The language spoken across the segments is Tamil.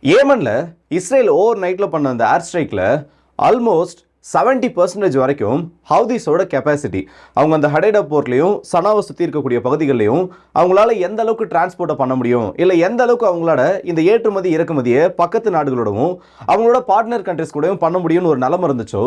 ஏமன்ல இஸ்ரேல் ஓவர் நைட்ல பண்ண அந்த ஏர் ஸ்ட்ரைக்ல ஆல்மோஸ்ட் 70% வரைக்கும் ஹவுதிஸோட கெப்பாசிட்டி அவங்க அந்த ஹடைடா போர்ட்லையும் சனாவை சுற்றி இருக்கக்கூடிய பகுதிகளிலையும் அவங்களால எந்த அளவுக்கு டிரான்ஸ்போர்ட்டை பண்ண முடியும், இல்லை எந்த அளவுக்கு அவங்களோட இந்த ஏற்றுமதி இறக்குமதியை பக்கத்து நாடுகளோடவும் அவங்களோட பார்ட்னர் கண்ட்ரிஸ் கூடயும் பண்ண முடியும்னு ஒரு நிலைமை இருந்துச்சோ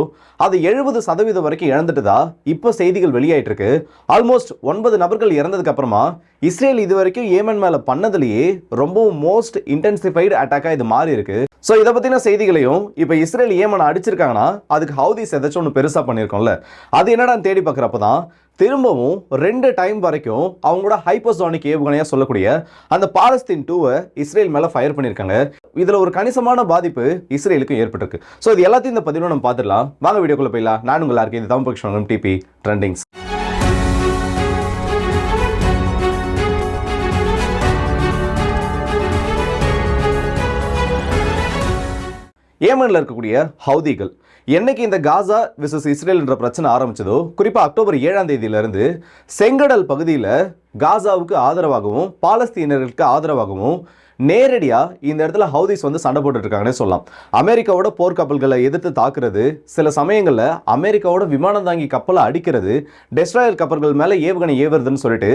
அது 70% வரைக்கும் இழந்துட்டுதா இப்போ செய்திகள் வெளியாயிட்டு இருக்கு. ஆல்மோஸ்ட் 9 நபர்கள் இறந்ததுக்கு அப்புறமா இஸ்ரேல் இது வரைக்கும் ஏமன் மேல பண்ணதுலேயே ரொம்பவும் மோஸ்ட் இன்டென்சிஃபைடு அட்டாக்காக இது மாறி இருக்கு. ஸோ இதை பற்றின செய்திகளையும் இப்போ இஸ்ரேல் ஏமனை அடிச்சிருக்காங்கன்னா அதுக்கு ஹவுதிஸ் ஏதாச்சும் ஒன்று பெருசாக பண்ணியிருக்கோம்ல, அது என்னடான்னு தேடி பார்க்குறப்ப தான் திரும்பவும் 2 டைம் வரைக்கும் அவங்களோட ஹைப்பர்சானிக் ஏவுகணையாக சொல்லக்கூடிய அந்த பாலஸ்தீன் 2 இஸ்ரேல் மேலே ஃபயர் பண்ணியிருக்காங்க. இதில் ஒரு கணிசமான பாதிப்பு இஸ்ரேலுக்கும் ஏற்பட்டிருக்கு. ஸோ இது எல்லாத்தையும் இந்த பதிவு நம்ம பார்த்துடலாம். வாங்க வீடியோக்குள்ள போயிடலாம். நான் உங்களா இருக்கேன். இது தமிழ் பக்ஷம் டிபி ட்ரெண்டிங்ஸ். ஏமன்ல இருக்கக்கூடிய ஹவுதிகள் என்னைக்கு இந்த காசா விசஸ் இஸ்ரேல் என்ற பிரச்சனை ஆரம்பிச்சதோ, குறிப்பாக அக்டோபர் 7ஆம் தேதியிலிருந்து செங்கடல் பகுதியில் காசாவுக்கு ஆதரவாகவும் பாலஸ்தீனர்களுக்கு ஆதரவாகவும் நேரடியாக இந்த இடத்துல ஹவுதிஸ் வந்து சண்டை போட்டுட்டு இருக்காங்கன்னே சொல்லலாம். அமெரிக்காவோட போர்க்கப்பல்களை எதிர்த்து தாக்குறது, சில சமயங்களில் அமெரிக்காவோட விமானம் தாங்கி கப்பலை அடிக்கிறது, டெஸ்ட்ராயர் கப்பல்கள் மேலே ஏவுகணை ஏவுறதுன்னு சொல்லிட்டு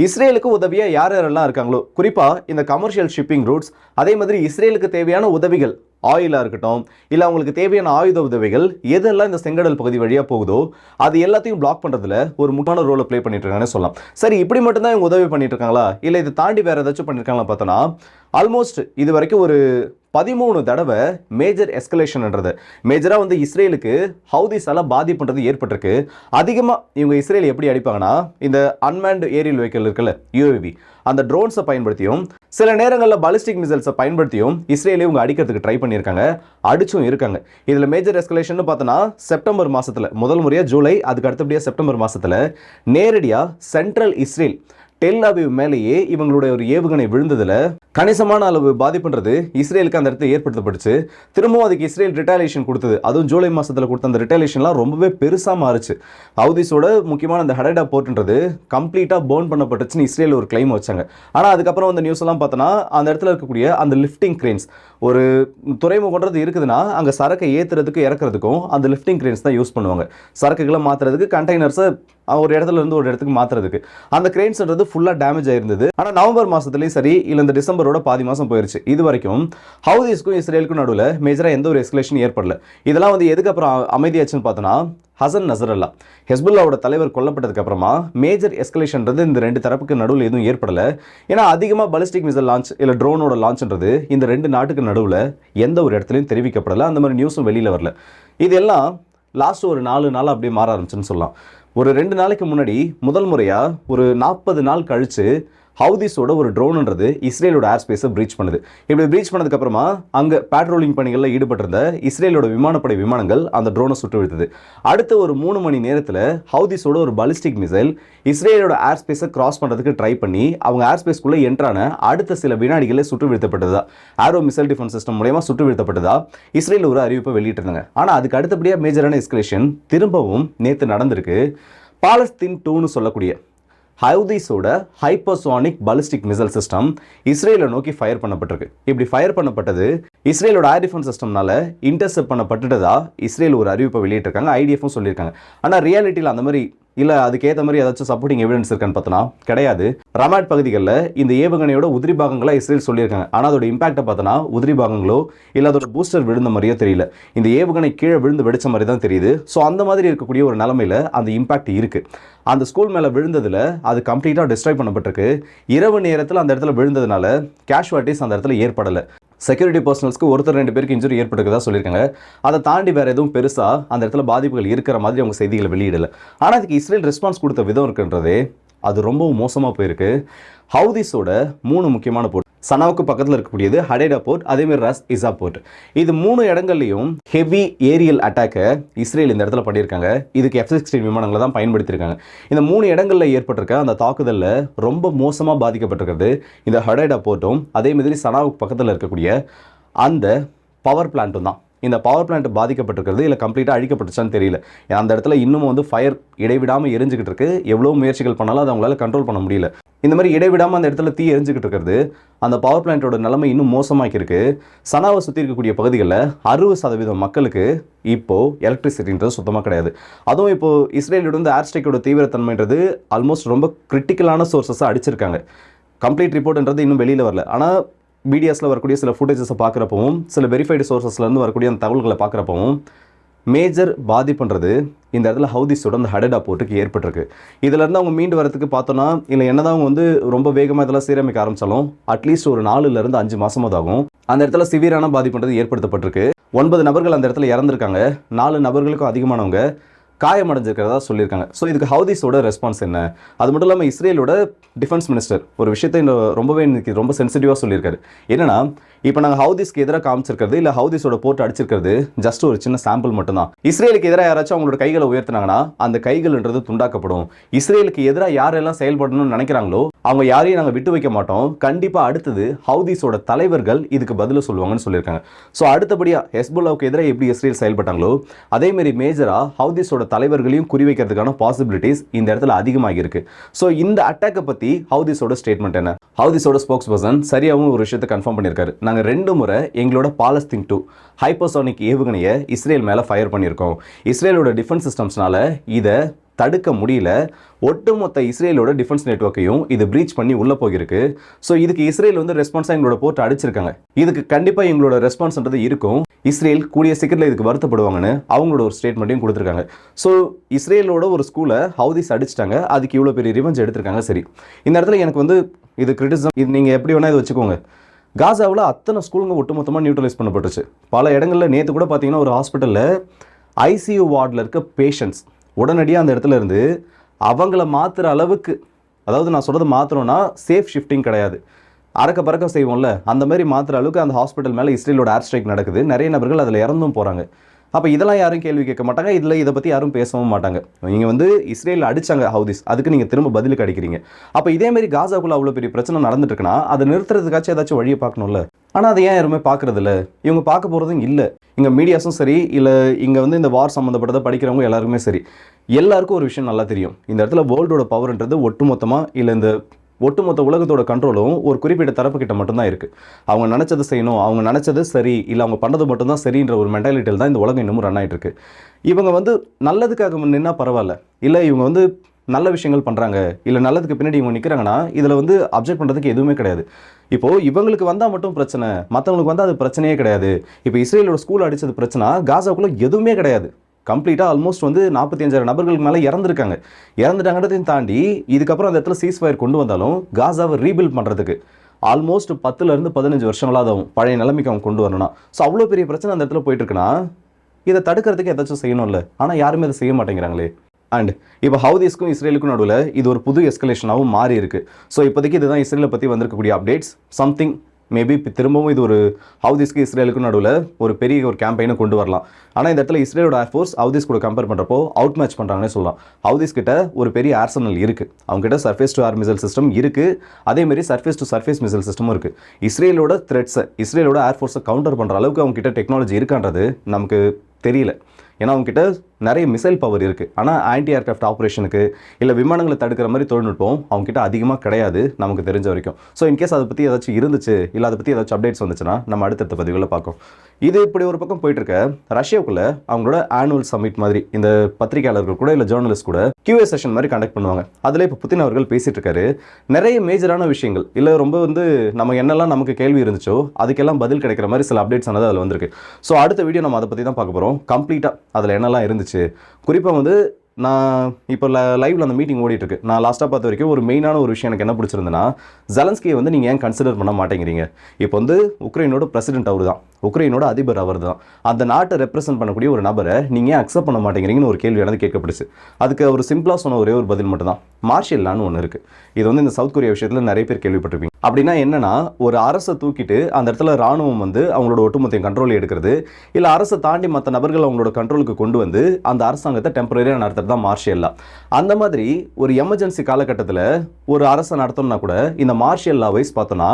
இஸ்ரேலுக்கு உதவியாக யார் யாரெல்லாம் இருக்காங்களோ, குறிப்பாக இந்த கமர்ஷியல் ஷிப்பிங் ரூட்ஸ், அதே மாதிரி இஸ்ரேலுக்கு தேவையான உதவிகள் ஆயிலாக இருக்கட்டும், இல்லை அவங்களுக்கு தேவையான ஆயுத உதவிகள் எதெல்லாம் இந்த செங்கடல் பகுதி வழியாக போகுதோ அது எல்லாத்தையும் பிளாக் பண்ணுறதுல ஒரு முக்கியமான ரோலை ப்ளே பண்ணிட்டு இருக்காங்கன்னு சொல்லலாம். சரி, இப்படி மட்டும்தான் இவங்க உதவி பண்ணிட்டு இருக்காங்களா, இல்லை இதை தாண்டி வேற ஏதாச்சும் பண்ணியிருக்காங்களா பார்த்தோன்னா, ஆல்மோஸ்ட் இது வரைக்கும் ஒரு 13 தடவை மேஜர் எஸ்கலேஷன்ன்றது மேஜராக வந்து இஸ்ரேலுக்கு ஹவுதிஸால பாதிப்புன்றது ஏற்பட்டிருக்கு. அதிகமாக இவங்க இஸ்ரேல் எப்படி அடிப்பாங்கன்னா, இந்த அன்மேன்டு ஏரியல் வெஹிக்கிள் இருக்குல்ல, யூஏவி, அந்த ட்ரோன்ஸை பயன்படுத்தியும் சில நேரங்களில் பாலிஸ்டிக் மிசைல்ஸை பயன்படுத்தியும் இஸ்ரேலே இவங்க அடிக்கிறதுக்கு ட்ரை பண்ணியிருக்காங்க, அடிச்சும் இருக்காங்க. இதில் மேஜர் எஸ்கலேஷன் பார்த்தோன்னா செப்டம்பர் மாதத்தில் முதல் முறையாக, ஜூலை, அதுக்கு அடுத்தபடியாக செப்டம்பர் மாதத்தில் நேரடியாக சென்ட்ரல் இஸ்ரேல் டெல் அவிவ் மேலேயே இவங்களுடைய ஒரு ஏவுகணை விழுந்ததில் கணிசமான அளவு பாதிப்புன்றது இஸ்ரேலுக்கு அந்த இடத்துல ஏற்படுத்தப்பட்டுச்சு. திரும்பவும் அதுக்கு இஸ்ரேல் ரிட்டாலியேஷன் கொடுத்தது. அதுவும் ஜூலை மாதத்தில் கொடுத்த அந்த ரிட்டாலியேஷன்லாம் ரொம்பவே பெருசாக மாறுச்சு. ஹவுதிஸோட முக்கியமான அந்த ஹடைடா போர்ட்ன்றது கம்ப்ளீட்டாக பர்ன் பண்ணப்பட்டுச்சுன்னு இஸ்ரேல் ஒரு கிளைம் வச்சாங்க. ஆனால் அதுக்கப்புறம் அந்த நியூஸ் எல்லாம் பார்த்தோன்னா அந்த இடத்துல இருக்கக்கூடிய அந்த லிஃப்டிங் கிரேன்ஸ், ஒரு துறைமுகன்றது இருக்குதுன்னா அங்கே சரக்கை ஏற்றுறதுக்கு இறக்குறதுக்கும் அந்த லிஃப்டிங் கிரேன்ஸ் தான் யூஸ் பண்ணுவாங்க. சரக்குகளை மாற்றுறதுக்கு, கண்டெய்னர்ஸை ஒரு இடத்துல இருந்து ஒரு இடத்துக்கு மாற்றுறதுக்கு. அந்த கிரேன்ஸ்ன்றது ஃபுல்லாக டேமேஜ் ஆயிருந்தது. ஆனால் நவம்பர் மாதத்துலேயும் சரி, இல்லை இந்த டிசம்பரோட பாதி மாதம் போயிருச்சு, இது வரைக்கும் ஹவுதிஸ்க்கும் இஸ்ரேலுக்கும் நடுவில் மேஜராக எந்த ஒரு எஸ்கலேஷன் ஏற்படல. இதெல்லாம் வந்து எதுக்கு அப்புறம் அமைதியாச்சுன்னு பார்த்தோன்னா, ஹசன் நசரல்லா ஹெஸ்புல்லாவோட தலைவர் கொல்லப்பட்டதுக்கு அப்புறமா மேஜர் எஸ்கலேஷன்றது இந்த 2 தரப்புக்கு நடுவில் எதுவும் ஏற்படலை. ஏன்னா அதிகமாக பாலிஸ்டிக் மிசைல் லான்ச் இல்லை ட்ரோனோட லான்ச்ன்றது இந்த 2 நாட்டுக்கு நடுவில் எந்த ஒரு இடத்துலையும் தெரிவிக்கப்படலை. அந்த மாதிரி நியூஸும் வெளியில் வரல. இதெல்லாம் லாஸ்ட் ஒரு 4 நாள் அப்படியே மாற ஆரம்பிச்சுன்னு சொல்லலாம். ஒரு 2 நாளைக்கு முன்னாடி முதல் முறையாக ஒரு 40 நாள் கழித்து ஹவுதிஸோட ஒரு ட்ரோன்ன்றது இஸ்ரேலோட ஏர் ஸ்பேஸை பிரீச் பண்ணுது. இப்படி பிரீச் பண்ணதுக்கப்புறமா அங்கே பேட்ரோலிங் பணிகளில் ஈடுபட்டிருந்த இஸ்ரேலோட விமானப்படை விமானங்கள் அந்த ட்ரோனை சுட்டு வீழ்த்துது. அடுத்த ஒரு 3 மணி நேரத்தில் ஹவுதிஸோட ஒரு பாலிஸ்டிக் மிசைல் இஸ்ரேலோட ஏர் ஸ்பேஸை கிராஸ் பண்ணுறதுக்கு ட்ரை பண்ணி அவங்க ஏர் ஸ்பேஸ்க்குள்ளே என்ட்ரான அடுத்த சில வினாடிகளில் சுட்டு வீழ்த்தப்பட்டதா, ஏரோ மிசைல் டிஃபென்ஸ் சிஸ்டம் மூலமா சுட்டு வீழ்த்தப்பட்டதா இஸ்ரேல் ஒரு அறிவிப்பை வெளியிட்டிருந்தாங்க. ஆனால் அதுக்கு அடுத்தபடியாக மேஜரான எஸ்கலேஷன் திரும்பவும் நேற்று நடந்திருக்கு. பாலஸ்தீன் 2ன்னு சொல்லக்கூடிய ஹவுதிஸோட ஹைப்பர்சானிக் பாலிஸ்டிக் மிசைல் சிஸ்டம் இஸ்ரேலை நோக்கி ஃபயர் பண்ணப்பட்டிருக்கு. இப்படி ஃபயர் பண்ணப்பட்டது இஸ்ரேலோட ஏர் டிஃபென்ஸ் சிஸ்டம்னால இன்டர்செப்ட் பண்ணப்பட்டுட்டதா இஸ்ரேல் ஒரு அறிவிப்பை வெளியிட்டிருக்காங்க. ஐடிஎஃப்பும் சொல்லியிருக்காங்க. ஆனால் ரியாலிட்டியில் அந்த மாதிரி இல்லை, அதுக்கேற்ற மாதிரி ஏதாச்சும் சப்போர்ட்டிங் எவிடன்ஸ் இருக்கான்னு பார்த்தோன்னா கிடையாது. ரமாட் பகுதிகளில் இந்த ஏவுகணையோட உதிரி பாகங்களாக இஸ்ரேல் சொல்லியிருக்காங்க. ஆனால் அதோட இம்பாக்டை பார்த்தோன்னா உதிரி பாகங்களோ இல்லை அதோட பூஸ்டர் விழுந்த மாதிரியோ தெரியல. இந்த ஏவுகணை கீழே விழுந்து வெடிச்ச மாதிரி தான் தெரியுது. ஸோ அந்த மாதிரி இருக்கக்கூடிய ஒரு நிலமையில் அந்த இம்பாக்ட் இருக்குது. அந்த ஸ்கூல் மேலே விழுந்ததில் அது கம்ப்ளீட்டாக டிஸ்ட்ராய் பண்ணப்பட்டிருக்கு. இரவு நேரத்தில் அந்த இடத்துல விழுந்ததுனால கேஷுவாலிட்டிஸ் அந்த இடத்துல ஏற்படலை. செக்யூரிட்டி பர்சனல்ஸ்க்கு 1-2 பேருக்கு இன்ஜுரி ஏற்பட்டுருக்கதா சொல்லியிருக்காங்க. அதை தாண்டி வேறு எதுவும் பெருசாக அந்த இடத்துல பாதிப்புகள் இருக்கிற மாதிரி அவங்க செய்திகளை வெளியிடலை. ஆனால் அதுக்கு இஸ்ரேல் ரெஸ்பான்ஸ் கொடுத்த விதம் இருக்குன்றதே அது ரொம்பவும் மோசமாக போயிருக்கு. ஹவுதிஸோட 3 முக்கியமான போர்ட், சனாவுக்கு பக்கத்தில் இருக்கக்கூடியது ஹடைடா போர்ட், அதேமாதிரி ரஸ் இசா போர்ட், இது 3 இடங்கள்லையும் ஹெவி ஏரியல் அட்டாக்கை இஸ்ரேல் இந்த இடத்துல பண்ணியிருக்காங்க. இதுக்கு F-16 விமானங்களை தான் பயன்படுத்தியிருக்காங்க. இந்த 3 இடங்களில் ஏற்பட்டிருக்க அந்த தாக்குதலில் ரொம்ப மோசமாக பாதிக்கப்பட்டிருக்கிறது இந்த ஹடைடா போர்ட்டும் அதே மாதிரி சனாவுக்கு பக்கத்தில் இருக்கக்கூடிய அந்த பவர் பிளான்ட்டும் தான். இந்த பவர் பிளான்ட் பாதிக்கப்பட்டிருக்கிறது இல்லை கம்ப்ளீட்டாக அழிக்கப்பட்டுச்சான்னு தெரியல. அந்த இடத்துல இன்னமும் வந்து ஃபயர் இடைவிடாமல் எரிஞ்சுக்கிட்டு இருக்கு. எவ்வளோ முயற்சிகள் பண்ணாலும் அதை அவங்களால கண்ட்ரோல் பண்ண முடியல. இந்த மாதிரி இடைவிடாமல் அந்த இடத்துல தீ எரிஞ்சுக்கிட்டு இருக்கிறது அந்த பவர் பிளான்ட்டோட நிலைமை இன்னும் மோசமாக்கியிருக்கு. சனாவை சுற்றி இருக்கக்கூடிய பகுதிகளில் 60% மக்களுக்கு இப்போது எலக்ட்ரிசிட்டின்றது சுத்தமாக கிடையாது. அதுவும் இப்போது இஸ்ரேலோட வந்து ஏர்ஸ்ட்ரைக்கோட தீவிரத்தன்மைன்றது ஆல்மோஸ்ட் ரொம்ப கிரிட்டிக்கலான சோர்ஸஸை அடிச்சிருக்காங்க. கம்ப்ளீட் ரிப்போர்ட்ன்றது இன்னும் வெளியில் வரல. ஆனால் மீடியாஸில் வரக்கூடிய சில ஃபுட்டேஜஸை பார்க்குறப்பவும் சில வெரிஃபைடு சோர்ஸஸ்லேருந்து வரக்கூடிய அந்த தகவல்களை பார்க்குறப்பவும் மேஜர் பாதிப்புன்றது இந்த இடத்துல ஹவுதிஸோட அந்த ஹடடா போர்ட்டுக்கு ஏற்பட்டிருக்கு. இதிலேருந்து அவங்க மீண்டு வரதுக்கு பார்த்தோன்னா இல்லை என்னதான் அவங்க வந்து ரொம்ப வேகமாக இதெல்லாம் சீரமைக்க ஆரம்பித்தாலும் அட்லீஸ்ட் ஒரு 4 to 5 மாதமாவது ஆகும். அந்த இடத்துல சிவியரான பாதிப்புன்றது ஏற்படுத்தப்பட்டிருக்கு. 9 நபர்கள் அந்த இடத்துல இறந்துருக்காங்க. 4 நபர்களுக்கும் அதிகமானவங்க காயமடைஞ்சிருக்கிறதா சொல்லியிருக்காங்க. ஸோ இதுக்கு ஹவுதிஸோட ரெஸ்பான்ஸ் என்ன? அது மட்டும் இல்லாமல் இஸ்ரேலோட டிஃபென்ஸ் மினிஸ்டர் ஒரு விஷயத்தை ரொம்பவே இன்னைக்கு ரொம்ப சென்சிட்டிவாக சொல்லியிருக்காரு. என்னன்னா, இப்போ நாங்கள் ஹவுதிஸ்க்கு எதிராக காமிச்சிருக்கிறது இல்லை ஹவுதிஸோட போட்டு அடிச்சிருக்கிறது ஜஸ்ட் ஒரு சின்ன சாம்பிள் மட்டும்தான். இஸ்ரேலுக்கு எதிராக யாராச்சும் அவங்களோட கைகளை உயர்த்தினாங்கன்னா அந்த கைகள்ன்றது துண்டாக்கப்படும். இஸ்ரேலுக்கு எதிராக யாரெல்லாம் செயல்படணும்னு நினைக்கிறாங்களோ அவங்க யாரையும் நாங்கள் விட்டு வைக்க மாட்டோம். கண்டிப்பாக அடுத்தது ஹவுதிஸோட தலைவர்கள் இதுக்கு பதில் சொல்லுவாங்கன்னு சொல்லியிருக்காங்க. ஸோ அடுத்தபடியாக ஹெஸ்புல்லாவுக்கு எதிராக எப்படி இஸ்ரேல் செயல்பட்டாங்களோ அதேமாரி மேஜராக ஹவுதிஸோட தலைவர்களையும் குறிவைக்கிறதுக்கான பாசிபிலிட்டிஸ் இந்த இடத்துல அதிகமாக இருக்கு. ஸோ இந்த அட்டாக்கை பற்றி ஹவுதிஸோட ஸ்டேட்மெண்ட் என்ன? ஹவுதிஸோட ஸ்போக்ஸ் பர்சன் சரியாகவும் ஒரு விஷயத்தை கன்ஃபார்ம் பண்ணியிருக்காரு. நாங்கள் 2 முறை எங்களோட பாலஸ்தீன் 2 ஹைப்பர்சோனிக் ஏவுகணையை இஸ்ரேல் மேலே ஃபயர் பண்ணியிருக்கோம். இஸ்ரேலோட டிஃபென்ஸ் சிஸ்டம்ஸ்னால இதை தடுக்க முடியல. ஒட்டுமொத்த இஸ்ரேலோட டிஃபென்ஸ் நெட்வொர்க்கையும் இது பிரீச் பண்ணி உள்ளே போயிருக்கு. ஸோ இதுக்கு இஸ்ரேல் வந்து ரெஸ்பான்ஸாக எங்களோட போட்டு அடிச்சிருக்காங்க. இதுக்கு கண்டிப்பாக எங்களோட ரெஸ்பான்ஸ்ன்றது இருக்கும். இஸ்ரேல் கூடிய சீக்கிரத்தில் இதுக்கு வருத்தப்படுவாங்கன்னு அவங்களோட ஒரு ஸ்டேட்மெண்ட்டையும் கொடுத்துருக்காங்க. ஸோ இஸ்ரேலோட ஒரு ஸ்கூலை ஹவுதிஸ் அடிச்சிட்டாங்க. அதுக்கு இவ்வளோ பெரிய ரிவெஞ்ச் எடுத்திருக்காங்க. சரி, இந்த இடத்துல எனக்கு வந்து இது கிரிட்டிசிசம், இது நீங்கள் எப்படி வேணால் இதை வச்சுக்கோங்க. காசாவில் அத்தனை ஸ்கூலுங்க ஒட்டுமொத்தமாக நியூட்ரலைஸ் பண்ணப்பட்டுச்சு. பல இடங்களில் நேற்று கூட பார்த்தீங்கன்னா ஒரு ஹாஸ்பிட்டலில் ஐசியூ வார்டில் இருக்க பேஷண்ட்ஸ் உடனடியாக அந்த இடத்துல இருந்து அவங்கள மாற்றுற அளவுக்கு, அதாவது நான் சொல்கிறது மாற்றுறோன்னா சேஃப் ஷிஃப்டிங் கிடையாது, அறக்க பறக்க செய்வோம்ல, அந்த மாதிரி மாற்றுற அளவுக்கு அந்த ஹாஸ்பிட்டல் மேலே இஸ்ரேலோட ஏர் ஸ்ட்ரைக் நடக்குது. நிறைய நபர்கள் அதில் இறந்தும் போகிறாங்க. அப்போ இதெல்லாம் யாரும் கேள்வி கேட்க மாட்டாங்க. இதை பற்றி யாரும் பேசவும் மாட்டாங்க. நீங்கள் வந்து இஸ்ரேலில் அடித்தாங்க ஹவுதிஸ், அதுக்கு நீங்கள் திரும்ப பதிலுக்கு அடிக்கிறீங்க. அப்போ இதேமாரி காசாக்குள்ளே அவ்வளோ பெரிய பிரச்சனை நடந்துட்டு இருக்குன்னா அதை நிறுத்துறதுக்காச்சும் ஏதாச்சும் வழியை பார்க்கணும்ல. ஆனால் அதை ஏன் யாருமே பார்க்குறதில்ல? இவங்க பார்க்க போகிறதும் இல்லை. இங்கே மீடியாஸும் சரி, இல்லை இங்கே வந்து இந்த வார் சம்மந்தப்பட்டதை படிக்கிறவங்க எல்லாருக்குமே சரி, எல்லாருக்கும் ஒரு விஷயம் நல்லா தெரியும். இந்த இடத்துல வேர்ல்டோட பவர்ன்றது ஒட்டுமொத்தமாக இல்லை இந்த ஒட்டுமொத்த உலகத்தோட கண்ட்ரோலும் ஒரு குறிப்பிட்ட தரப்பு கிட்ட மட்டும்தான் இருக்குது. அவங்க நினச்சதை செய்யணும், அவங்க நினச்சது சரி, இல்லை அவங்க பண்ணுறது மட்டும்தான் சரின்ற ஒரு மென்டாலிட்டியில் தான் இந்த உலகம் இன்னமும் ரன் ஆகிட்டு இருக்கு. இவங்க வந்து நல்லதுக்காக நின்னா பரவாயில்ல, இல்லை இவங்க வந்து நல்ல விஷயங்கள் பண்ணுறாங்க, இல்லை நல்லதுக்கு பின்னாடி இவங்க நிற்கிறாங்கன்னா இதில் வந்து அப்ஜெக்ட் பண்ணுறதுக்கு எதுவுமே கிடையாது. இப்போது இவங்களுக்கு வந்தால் மட்டும் பிரச்சனை, மற்றவங்களுக்கு வந்தால் அது பிரச்சனையே கிடையாது. இப்போ இஸ்ரேலோட ஸ்கூல் அடித்தது பிரச்சனை, காசாவுக்குள்ளே எதுவுமே கிடையாது. கம்ப்ளீட்டாக ஆல்மோஸ்ட் வந்து 45,000 நபர்களுக்கு மேலே இறந்துட்டாங்கிறதையும் தாண்டி இதுக்கப்புறம் அந்த இடத்துல சீஸ்ஃபயர் கொண்டு வந்தாலும் காசாவை ரீபில்ட் பண்ணுறதுக்கு ஆல்மோஸ்ட் 10 to 15 வருஷங்களாக ஆகும். பழைய நிலைமைக்கு அவங்க கொண்டு வரணும்னா. ஸோ அவ்வளோ பெரிய பிரச்சனை அந்த இடத்துல போயிட்டு இருக்குன்னா இதை தடுக்கிறதுக்கு ஏதாச்சும் செய்யணும்ல. ஆனால் யாருமே அதை செய்ய மாட்டேங்கிறாங்களே. அண்ட் இப்போ ஹவுதிஸ்க்கும் இஸ்ரேலுக்கும் நடுவில் இது ஒரு புது எஸ்கலேஷனாகவும் மாறி இருக்கு. ஸோ இப்போதைக்கு இதுதான் இஸ்ரேலை பற்றி வந்திருக்கக்கூடிய அப்டேட்ஸ். சம்திங் மேபி திரும்பவும் இது ஒரு ஹவுதிஸ்க்கு இஸ்ரேலுக்கும் நடுவில் ஒரு பெரிய ஒரு கேம்பெயினை கொண்டு வரலாம். ஆனால் இந்த இடத்துல இஸ்ரேலோட ஏர்ஃபோர்ஸ் ஹவுதிஸ் கூட கம்பேர் பண்ணுறப்போ அவுட் மேட்ச் பண்ணுறாங்கன்னு சொல்லலாம். ஹவுதிஸ் கிட்ட ஒரு பெரிய ஆர்சனல் இருக்குது. அவங்க கிட்ட surface to air missile system இருக்குது. அதேமாரி சர்ஃபேஸ் டு சர்ஃபேஸ் மிசைல் சிஸ்டமும் இருக்குது. இஸ்ரேலோட த்ரெட்ஸை, இஸ்ரேலோட ஏர்ஃபோர்ஸை கவுண்டர் பண்ணுற அளவுக்கு அவங்க கிட்ட டெக்னாலஜி இருக்கான்றது நமக்கு தெரியல. ஏன்னா அவங்ககிட்ட நிறைய மிசைல் பவர் இருக்குது. ஆனால் ஆன்டி ஏர்கிராஃப்ட் ஆப்ரேஷனுக்கு இல்லை விமானங்களை தடுக்கிற மாதிரி தொழில்நுட்பம் அவங்ககிட்ட அதிகமாக கிடையாது நமக்கு தெரிஞ்ச வரைக்கும். ஸோ இன்கேஸ் அதை பற்றி ஏதாச்சும் இருந்துச்சு, இல்லை அதை பற்றி ஏதாச்சும் அப்டேட்ஸ் வந்துச்சுன்னா நம்ம அடுத்தடுத்த பதிவுகளை பார்க்கும். இது இப்படி ஒரு பக்கம் போயிட்டுருக்க ரஷ்யாவுக்குள்ள அவங்களோட ஆனுவல் சமிட் மாதிரி இந்த பத்திரிகையாளர்கள் கூட இல்லை ஜேர்னலிஸ்ட் கூட கியூஏ செஷன் மாதிரி கண்டக்ட் பண்ணுவாங்க. அதில் இப்போ புதின் அவர்கள் பேசிகிட்டு இருக்காரு. நிறைய மேஜரான விஷயங்கள் இல்லை ரொம்ப வந்து நம்ம என்னெல்லாம் நமக்கு கேள்வி இருந்துச்சோ அதுக்கெல்லாம் பதில் கிடைக்கிற மாதிரி சில அப்டேட்ஸ் ஆனது அதில் வந்திருக்கு. ஸோ அடுத்த வீடியோ நம்ம அதை பற்றி தான் பார்க்க போகிறோம். கம்ப்ளீட்டாக அதில் என்னெல்லாம் இருந்துச்சு, குறிப்பாக வந்து நான் இப்போ லைவில் அந்த மீட்டிங் ஓடிட்டுருக்கு. நான் லாஸ்ட்டாக பார்த்த வரைக்கும் ஒரு மெயினான ஒரு விஷயம் எனக்கு என்ன பிடிச்சிருந்தேன்னா, ஜெலன்ஸ்கியை வந்து நீங்கள் ஏன் கன்சிடர் பண்ண மாட்டேங்கிறீங்க? இப்போ வந்து உக்ரைனோட பிரசிடென்ட் அவர் தான், உக்ரைனோட அதிபர் அவர் தான், அந்த நாட்டை ரெப்ரசென்ட் பண்ணக்கூடிய ஒரு நபரை நீங்கள் ஏன் அக்செப்ட் பண்ண மாட்டேங்கிறீங்கன்னு ஒரு கேள்வி எனக்கு கேட்கப்படுச்சு. அதுக்கு அவர் சிம்பிளாக சொன்ன ஒரே ஒரு பதில் மட்டும் தான், மார்ஷியல் லான்னு ஒன்று இருக்குது. இது வந்து இந்த சவுத் கொரியா விஷயத்தில் நிறைய பேர் கேள்விப்பட்டிருப்பீங்க. அப்படின்னா என்னன்னா, ஒரு அரசை தூக்கிட்டு அந்த இடத்துல ராணுவம் வந்து அவங்களோட ஒட்டுமொத்த கண்ட்ரோல் எடுக்கிறது, இல்லை அரசை தாண்டி மற்ற நபர்கள் அவங்களோட கண்ட்ரோலுக்கு கொண்டு வந்து அந்த அரசாங்கத்தை டெம்பரரியாக நடத்துறது தான் மார்ஷியல் லா. அந்த மாதிரி ஒரு எமர்ஜென்சி காலகட்டத்தில் ஒரு அரசை நடத்தணும்னா கூட இந்த மார்ஷியல் லா வைஸ் பார்த்தோன்னா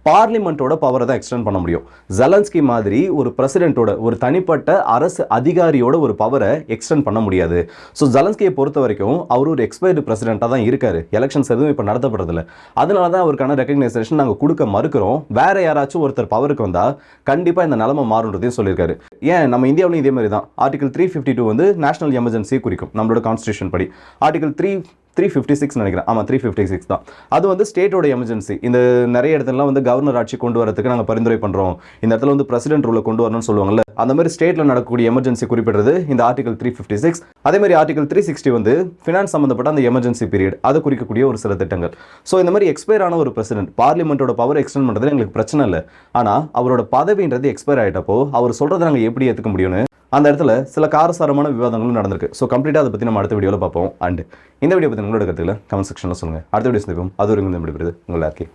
பார்லிமெண்ட்டோட பவரை தான் எக்ஸ்டெண்ட் பண்ண முடியும். ஜெலன்ஸ்கி மாதிரி ஒரு பிரசிடென்ட்டோட, ஒரு தனிப்பட்ட அரசு அதிகாரியோட ஒரு பவரை எக்ஸ்டெண்ட் பண்ண முடியாது. ஸோ ஜெலன்ஸ்கியை பொறுத்த வரைக்கும் அவர் ஒரு எக்ஸ்பைர்டு பிரசிடென்ட்டாக தான் இருக்காரு. எலெக்ஷன்ஸ் எதுவும் இப்போ நடத்தப்படுறதில்ல. அதனால தான் அவருக்கான ரெகக்னைசேஷன் நாங்கள் கொடுக்க மறுக்கிறோம். வேற யாராச்சும் ஒருத்தர் பவருக்கு வந்தால் கண்டிப்பாக இந்த நிலைமை மாறுன்றதையும் சொல்லியிருக்காரு. ஏன் நம்ம இந்தியாவிலும் இதே மாதிரி தான். ஆர்டிகல் 352 வந்து நேஷனல் எமர்ஜென்சி குறிக்கும் நம்மளோட கான்ஸ்டியூஷன் படி. ஆர்டிகல் 356 நினைக்கிறேன். ஆமாம் 356 தான். அது வந்து ஸ்டேட்டோட எமர்ஜென்சி. இந்த நிறைய இடத்துலலாம் வந்து கவர்னர் ஆட்சி கொண்டு வரதுக்கு நாங்கள் பரிந்துரை பண்ணுறோம், இந்த இடத்துல வந்து பிரசிடென்ட் ரூலை கொண்டு வரணும்னு சொல்லுவாங்கல்ல, அந்த மாதிரி ஸ்டேட்டில் நடக்கக்கூடிய எமர்ஜென்சி குறிப்பிடுறது இந்த ஆர்டிகல் 356. அதே மாதிரி ஆர்டிகல் 360 வந்து ஃபினான்ஸ் சம்மந்தப்பட்ட அந்த எமர்ஜென்சி பீரியட் அதை குறிக்கக்கூடிய ஒரு சில திட்டங்கள். ஸோ இந்த மாதிரி எக்ஸ்பயர் ஆன ஒரு பிரசிடென்ட் பார்லிமெண்ட்டோட பவர் எக்ஸ்டெண்ட் பண்ணுறது எங்களுக்கு பிரச்சனை இல்லை. ஆனால் அவரோட பதவின்றது எக்ஸ்பயர் ஆகிட்டப்போ அவர் சொல்கிறத நாங்கள் எப்படி ஏற்றுக்க முடியும்னு அந்த இடத்துல சில காரசாரமான விவாதங்களும் நடந்திருக்கு. ஸோ கம்ப்ளீட்டாக அதை பற்றி நம்ம அடுத்த வீடியோவில் பார்ப்போம். அண்ட் இந்த வீடியோ பற்றி உங்களோட கருத்துக்களை கமெண்ட் செக்ஷனில் சொல்லுங்கள். அடுத்த வீடியோ சந்திப்போம். அது ஒரு விடுபடுது உங்கள் எல்லாருக்கே.